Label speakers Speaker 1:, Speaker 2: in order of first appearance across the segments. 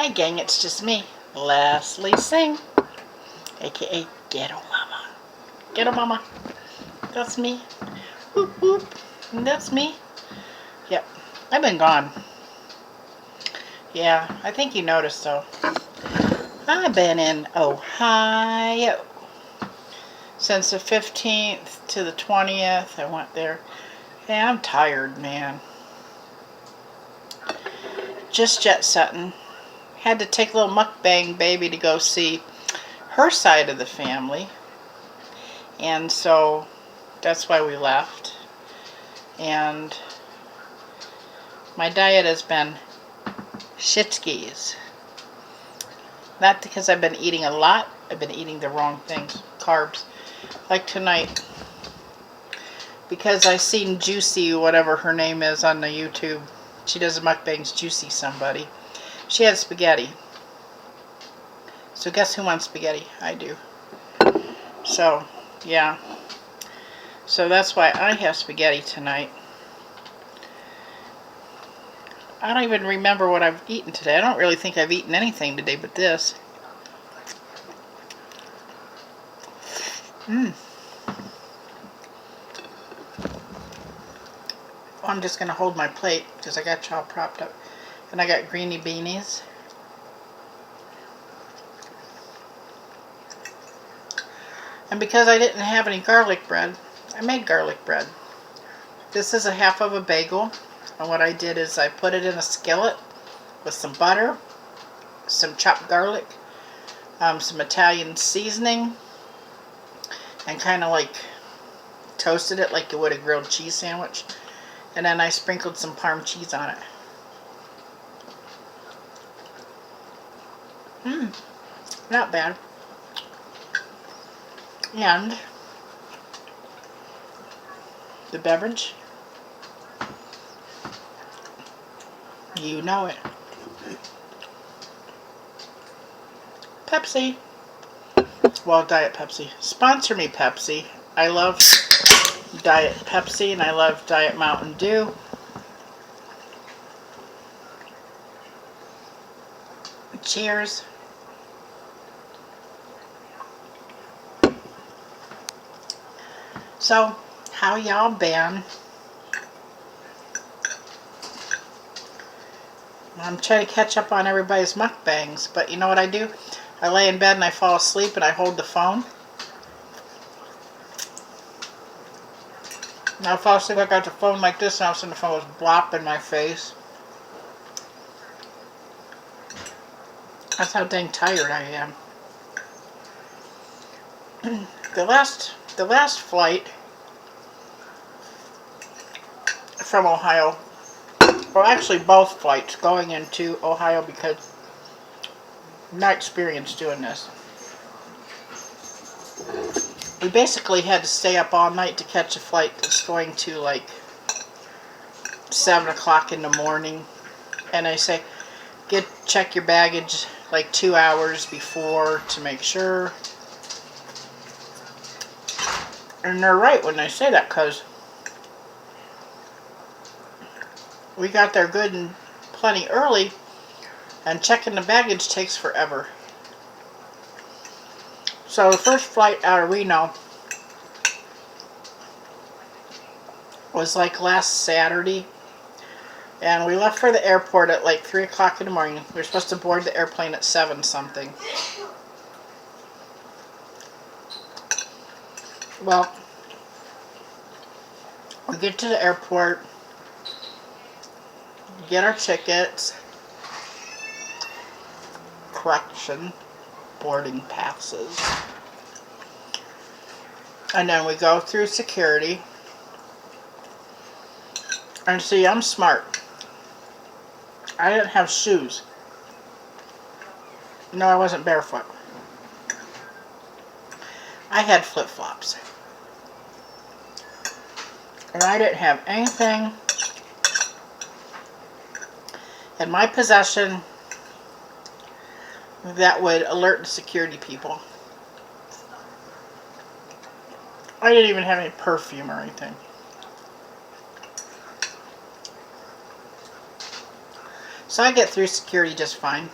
Speaker 1: Hey gang, it's just me, Leslie Singh, aka Ghetto Mama. Ghetto Mama, that's me. Whoop whoop, that's me. Yep, I've been gone. Yeah, I think you noticed though. I've been in Ohio since the 15th to the 20th. I went there. Hey, I'm tired, man. Just jet setting. Had to take little mukbang baby to go see her side of the family, and so that's why we left. And my diet has been shitskis. Not because I've been eating a lot, I've been eating the wrong things, carbs. Like tonight, because I seen Juicy, whatever her name is, on the YouTube. She does mukbangs, Juicy somebody. She had spaghetti. So guess who wants spaghetti? I do. So, yeah. So that's why I have spaghetti tonight. I don't even remember what I've eaten today. I don't really think I've eaten anything today but this. I'm just going to hold my plate because I got y'all propped up. And I got greeny beanies. And because I didn't have any garlic bread, I made garlic bread. This is a half of a bagel. And what I did is I put it in a skillet with some butter, some chopped garlic, some Italian seasoning, and kind of like toasted it like you would a grilled cheese sandwich. And then I sprinkled some Parm cheese on it. Not bad. And the beverage, you know it. Pepsi. Well, Diet Pepsi. Sponsor me, Pepsi. I love Diet Pepsi and I love Diet Mountain Dew. Cheers. So, how y'all been? I'm trying to catch up on everybody's mukbangs, but you know what I do? I lay in bed and I fall asleep and I hold the phone. And I fall asleep, I got the phone like this, and all of a sudden the phone was blop in my face. That's how dang tired I am. The last flight from Ohio, well actually both flights going into Ohio, because I'm not experienced doing this. We basically had to stay up all night to catch a flight that's going to like 7 o'clock in the morning. And I say, check your baggage like 2 hours before to make sure. And they're right when they say that, because we got there good and plenty early, and checking the baggage takes forever. So the first flight out of Reno was like last Saturday, and we left for the airport at like 3 o'clock in the morning. We were supposed to board the airplane at 7 something. Well, we get to the airport, get our tickets, correction, boarding passes, and then we go through security. And see, I'm smart. I didn't have shoes. No, I wasn't barefoot. I had flip-flops. And I didn't have anything in my possession that would alert the security people. I didn't even have any perfume or anything. So I get through security just fine.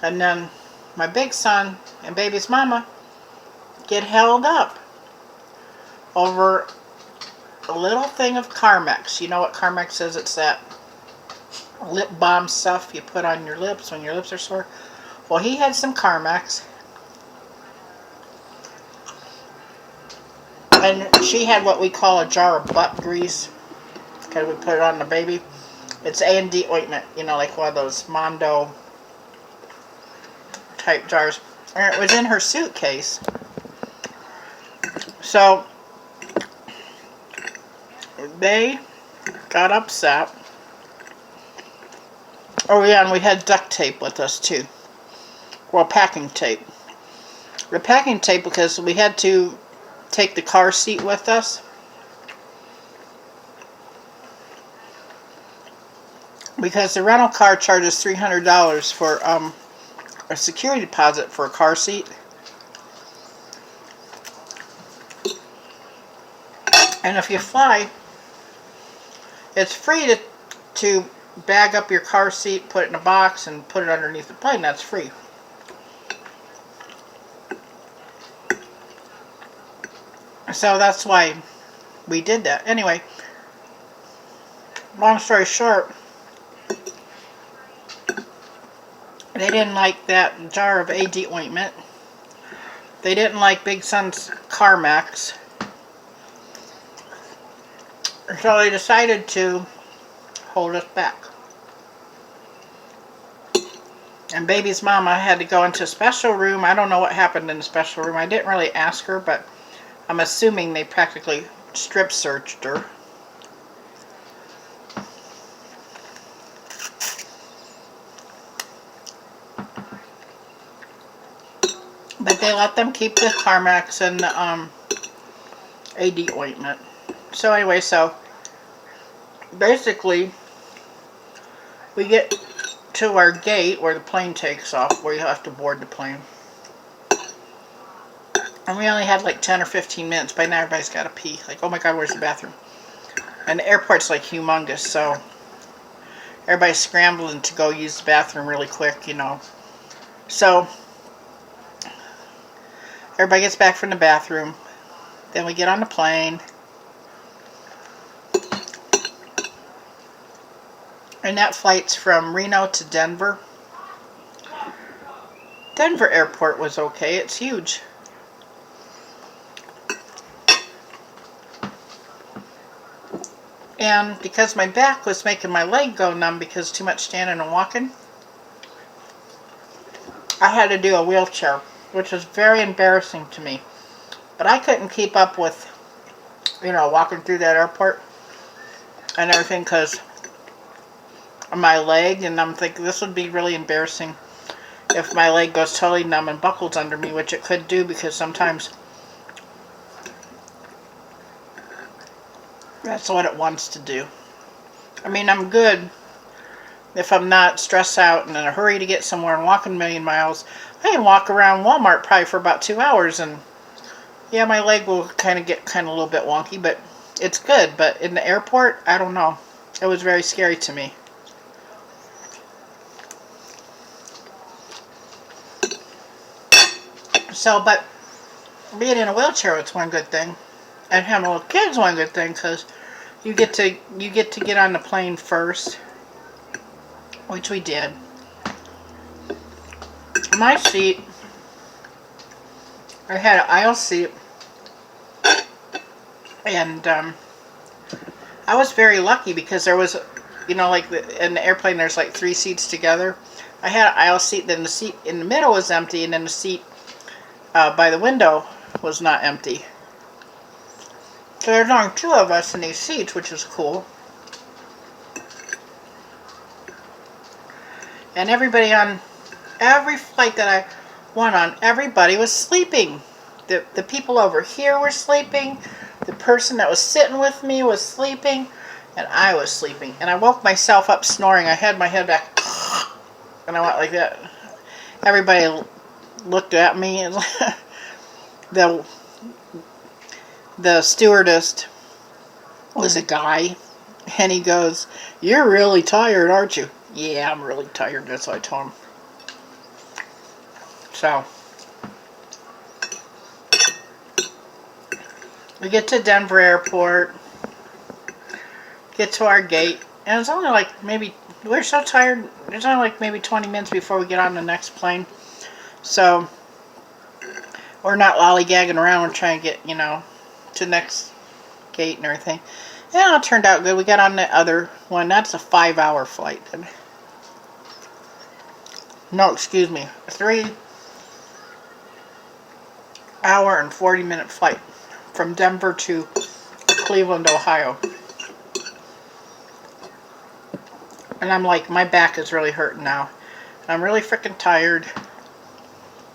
Speaker 1: And then my big son and baby's mama get held up over a little thing of Carmex. You know what Carmex is? It's that lip balm stuff you put on your lips when your lips are sore. Well, he had some Carmex. And she had what we call a jar of butt grease. Okay, we put it on the baby. It's A&D ointment, you know, like one of those Mondo type jars. And it was in her suitcase. So they got upset. Oh yeah, and we had duct tape with us too. Well, packing tape. The packing tape because we had to take the car seat with us. Because the rental car charges $300 for a security deposit for a car seat. And if you fly, it's free to bag up your car seat, put it in a box, and put it underneath the plane. That's free. So that's why we did that. Anyway, long story short, they didn't like that jar of AD ointment. They didn't like Big Son's Carmex. So they decided to hold us back. And baby's mama had to go into a special room. I don't know what happened in the special room. I didn't really ask her, but I'm assuming they practically strip searched her. But they let them keep the Carmex and the AD ointment. So anyway, so basically we get to our gate where the plane takes off, where you have to board the plane. And we only had like 10 or 15 minutes. By now everybody's got to pee. Like, oh my god, where's the bathroom? And the airport's like humongous, so everybody's scrambling to go use the bathroom really quick, you know. So everybody gets back from the bathroom. Then we get on the plane. And that flight's from Reno to Denver. Denver airport was okay. It's huge. And because my back was making my leg go numb because too much standing and walking, I had to do a wheelchair, which was very embarrassing to me. But I couldn't keep up with, you know, walking through that airport and everything because of my leg. And I'm thinking this would be really embarrassing if my leg goes totally numb and buckles under me, which it could do because sometimes that's what it wants to do. I mean, I'm good if I'm not stressed out and in a hurry to get somewhere and walking a million miles. I can walk around Walmart probably for about 2 hours and yeah, my leg will kind of get a little bit wonky, but it's good. But in the airport, I don't know. It was very scary to me. So, but being in a wheelchair, it's one good thing. And having little kids, one good thing, because you get to get on the plane first, which we did. My seat, I had an aisle seat, and I was very lucky because there was, you know, like in the airplane, there's like 3 seats together. I had an aisle seat, then the seat in the middle was empty, and then the seat by the window was not empty. So there's only 2 of us in these seats, which is cool. And everybody on every flight that I went on, everybody was sleeping. The people over here were sleeping. The person that was sitting with me was sleeping. And I was sleeping. And I woke myself up snoring. I had my head back. And I went like that. Everybody looked at me. And the stewardess was a guy, and he goes, "You're really tired, aren't you?" "Yeah, I'm really tired." That's what I told him. So we get to Denver Airport, get to our gate, and it's only like maybe, we're so tired, it's only like maybe 20 minutes before we get on the next plane. So we're not lollygagging around, we're trying to get, you know, to the next gate and everything. And it turned out good. We got on the other one. That's a 5-hour flight. No, excuse me. A 3-hour and 40-minute flight from Denver to Cleveland, Ohio. And I'm like, my back is really hurting now. I'm really freaking tired.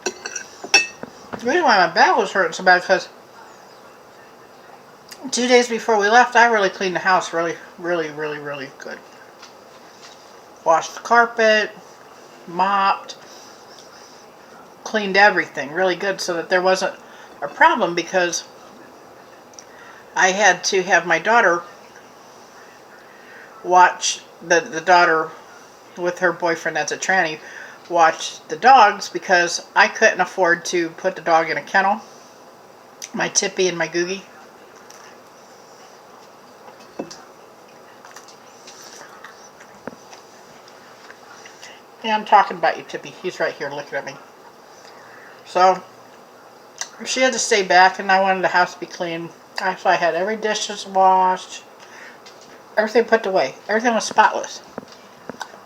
Speaker 1: The reason why my back was hurting so bad because 2 days before we left, I really cleaned the house really good. Washed the carpet, mopped, cleaned everything really good so that there wasn't a problem, because I had to have my daughter watch, the daughter with her boyfriend that's a tranny, watch the dogs, because I couldn't afford to put the dog in a kennel, my Tippy and my Googie. Yeah, I'm talking about you, Tippy. He's right here looking at me. So she had to stay back, and I wanted the house to be clean. So I had every dish washed, everything put away. Everything was spotless.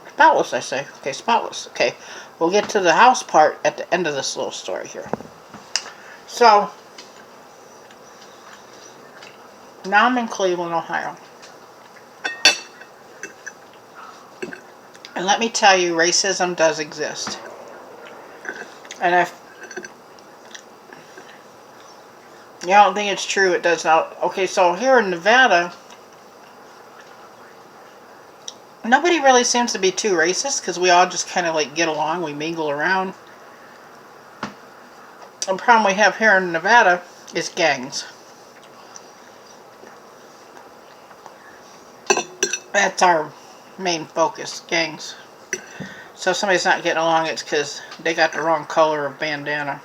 Speaker 1: Spotless, I say. Okay, spotless. Okay, we'll get to the house part at the end of this little story here. So now I'm in Cleveland, Ohio. And let me tell you, racism does exist. And if you don't think it's true, it does not. Okay, so here in Nevada, nobody really seems to be too racist, because we all just kind of like get along, we mingle around. The problem we have here in Nevada is gangs. That's our main focus, gangs. So if somebody's not getting along, it's because they got the wrong color of bandana.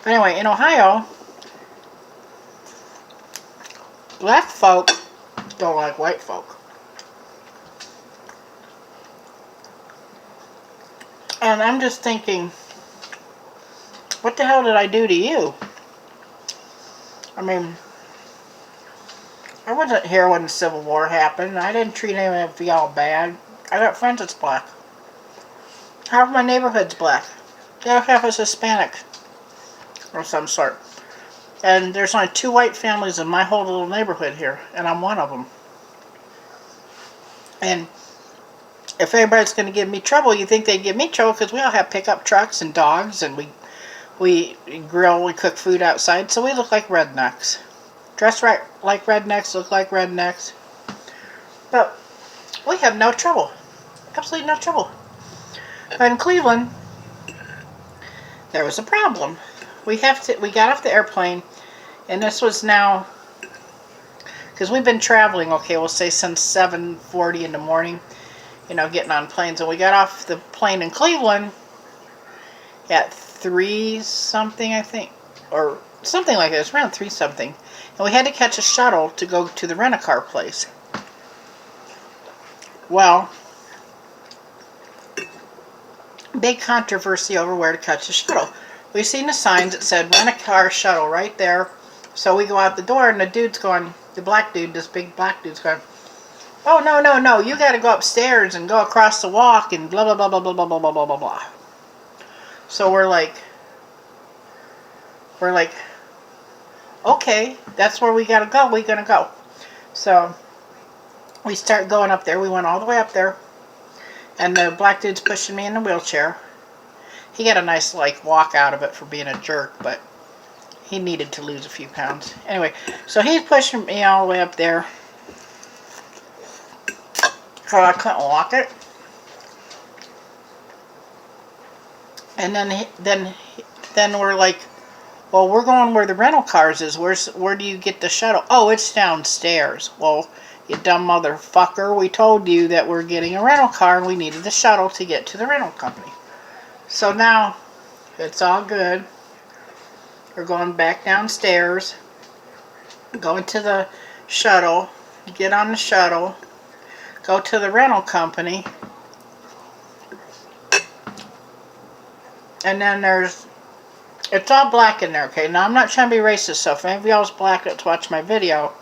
Speaker 1: But anyway, in Ohio, black folk don't like white folk. And I'm just thinking, what the hell did I do to you? I mean, I wasn't here when the Civil War happened. I didn't treat any of y'all bad. I got friends that's black. Half my neighborhood's black. The other half is Hispanic or some sort. And there's only 2 white families in my whole little neighborhood here, and I'm one of them. And if anybody's going to give me trouble, you think they'd give me trouble, because we all have pickup trucks and dogs, and we grill, we cook food outside, so we look like rednecks. Dress right like rednecks, look like rednecks. But we have no trouble. Absolutely no trouble. But in Cleveland, there was a problem. We got off the airplane, and this was now, because we've been traveling, okay, we'll say since 7:40 in the morning, you know, getting on planes. And we got off the plane in Cleveland at 3 something, I think, or something like this, around 3 something. And we had to catch a shuttle to go to the rent-a-car place. Well, big controversy over where to catch a shuttle. We seen the signs that said rent-a-car shuttle right there. So we go out the door, and the dude's going, the black dude, this big black dude's going, oh, no, no, no, you got to go upstairs and go across the walk and blah, blah, blah, blah, blah, blah, blah, blah, blah, blah, blah. So we're like, okay, that's where we got to go. We're going to go. So we start going up there. We went all the way up there. And the black dude's pushing me in the wheelchair. He got a nice, like, walk out of it for being a jerk, but he needed to lose a few pounds. Anyway, so he's pushing me all the way up there. So I couldn't walk it. And then we're like, well, we're going where the rental cars is. Where do you get the shuttle? Oh, it's downstairs. Well, you dumb motherfucker, we told you that we're getting a rental car and we needed the shuttle to get to the rental company. So now It's all good. We're going back downstairs, going to the shuttle, get on the shuttle, go to the rental company, and then it's all black in there, okay? Now, I'm not trying to be racist, so if any of y'all's black that's watch my video,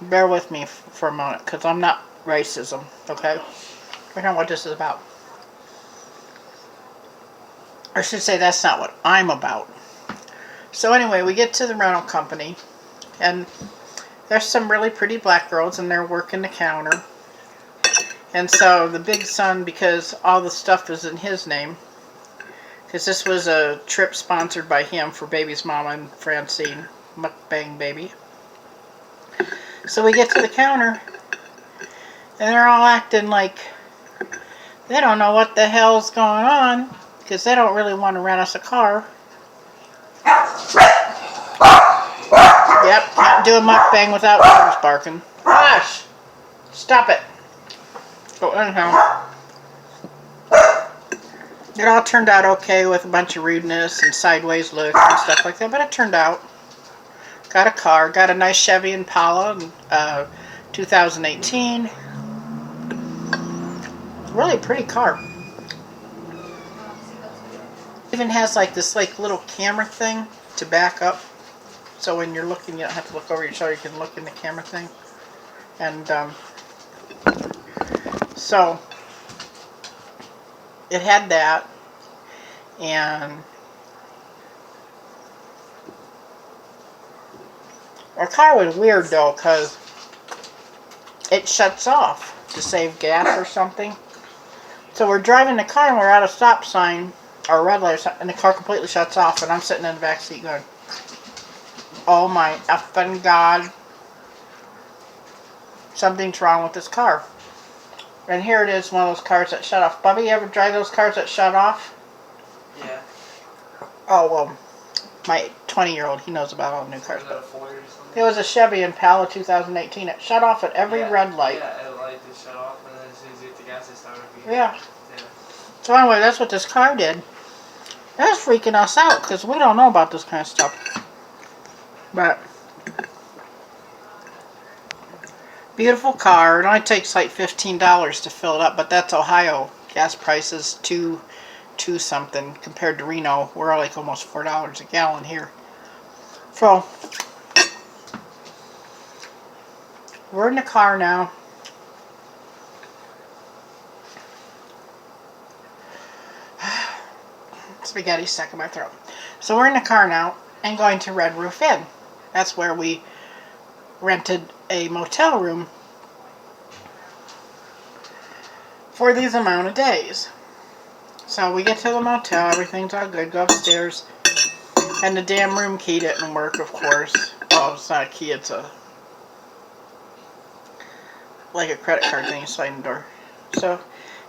Speaker 1: bear with me for a moment, because I'm not racism, okay? I don't know what this is about. I should say that's not what I'm about. So anyway, we get to the rental company, and there's some really pretty black girls, and they're working the counter. And so the big son, because all the stuff is in his name, because this was a trip sponsored by him for baby's mama and Francine, mukbang baby. So we get to the counter, and they're all acting like they don't know what the hell's going on, because they don't really want to rent us a car. Yep, can't do a mukbang without dogs barking. Gosh! Stop it. So anyhow, it all turned out okay with a bunch of rudeness and sideways looks and stuff like that, but it turned out. Got a car, got a nice Chevy Impala, 2018. Really pretty car. Even has like this little camera thing to back up, so when you're looking, you don't have to look over your shoulder. You can look in the camera thing, and so it had that, and our car was weird though, because it shuts off to save gas or something. So we're driving the car and we're at a stop sign or a red light, and the car completely shuts off, and I'm sitting in the back seat going, oh my effing God, something's wrong with this car. And here it is, one of those cars that shut off. Bubby, you ever drive those cars that shut off?
Speaker 2: Yeah.
Speaker 1: Oh, well, my 20-year-old, he knows about all new cars.
Speaker 2: Was it a Ford or something?
Speaker 1: It was a Chevy Impala 2018. It shut off at every red light.
Speaker 2: Yeah, the light just shut off, and then as soon as you hit the gas, it started beeping.
Speaker 1: Yeah. So anyway, that's what this car did. That's freaking us out, because we don't know about this kind of stuff. But beautiful car. It only takes like $15 to fill it up, but that's Ohio. Gas prices two something compared to Reno. We're like almost $4 a gallon here. So we're in the car now. Spaghetti stuck in my throat. So we're in the car now and going to Red Roof Inn. That's where we rented a motel room for these amount of days. So we get to the motel, everything's all good, go upstairs, and the damn room key didn't work, of course. Oh, it's not a key, it's like a credit card thing, sliding door. So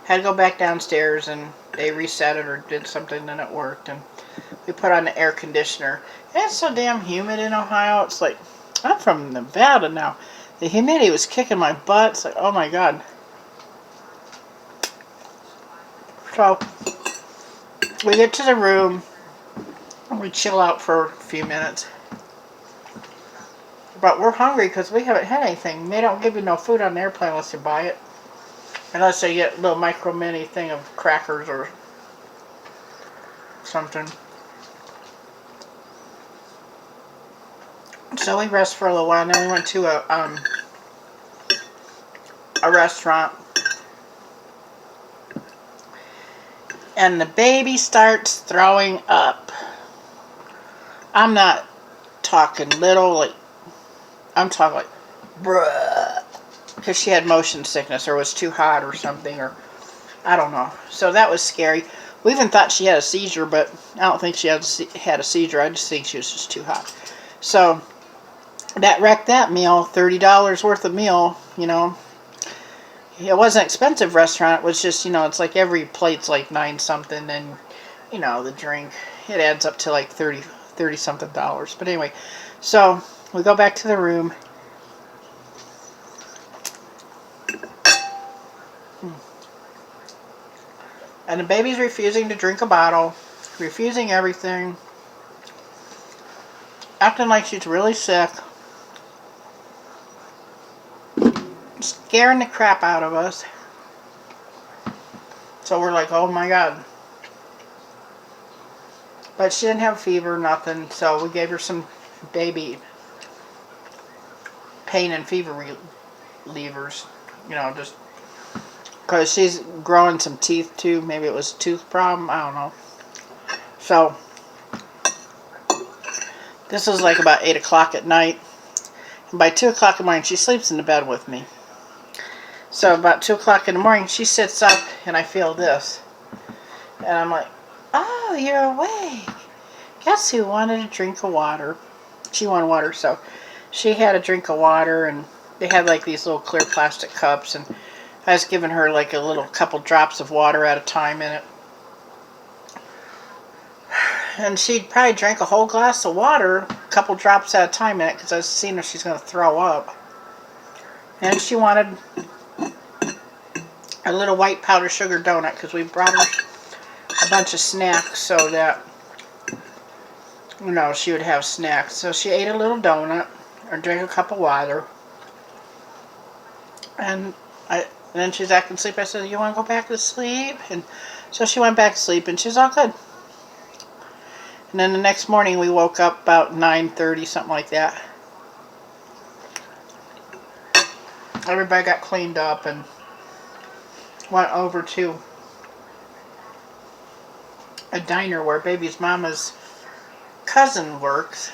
Speaker 1: had to go back downstairs, and they reset it or did something, and it worked, and we put on the air conditioner. And it's so damn humid in Ohio. It's like, I'm from Nevada now. The humidity was kicking my butt. It's like, oh my God. So we get to the room and we chill out for a few minutes. But we're hungry because we haven't had anything. They don't give you no food on the airplane unless you buy it. Unless you get a little micro mini thing of crackers or something. So we rest for a little while, and then we went to a restaurant. And the baby starts throwing up. I'm not talking little, like, I'm talking like, bruh. Because she had motion sickness or was too hot or something, or I don't know. So that was scary. We even thought she had a seizure, but I don't think she had a seizure. I just think she was just too hot. So that wrecked that meal, $30 worth of meal, you know. It wasn't an expensive restaurant. It was just, you know, it's like every plate's like $9 something, and, you know, the drink, it adds up to like 30 something dollars. But anyway, so we go back to the room. And the baby's refusing to drink a bottle. refusing everything, acting like she's really sick, scaring the crap out of us. So we're like, oh my God. But she didn't have fever, nothing, so we gave her some baby pain and fever relievers, you know, just because she's growing some teeth too. Maybe it was a tooth problem, I don't know. So this is like about 8 o'clock at night, and by 2 o'clock in the morning she sleeps in the bed with me. So about 2 o'clock in the morning she sits up and I feel this, and I'm like, oh, you're awake. Guess who wanted a drink of water? She wanted water, so she had a drink of water, and they had like these little clear plastic cups, and I was giving her like a little couple drops of water at a time in it. And she probably drank a whole glass of water, a couple drops at a time in it, because I was seeing if she's going to throw up. And she wanted a little white powdered sugar donut, because we brought her a bunch of snacks so that, you know, she would have snacks. So she ate a little donut or drank a cup of water. And then she's acting asleep. I said, you want to go back to sleep? And so she went back to sleep, and she's all good. And then the next morning we woke up about 9:30, something like that. Everybody got cleaned up and went over to a diner where baby's mama's cousin works,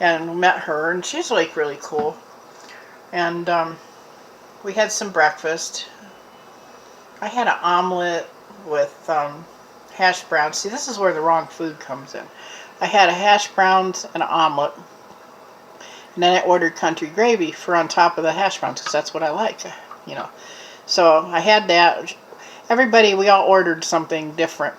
Speaker 1: and met her, and she's like really cool. And we had some breakfast. I had an omelet with hash browns. See, this is where the wrong food comes in. I had a hash browns and an omelet, and then I ordered country gravy for on top of the hash browns, because that's what I like, you know. So I had that. Everybody, we all ordered something different.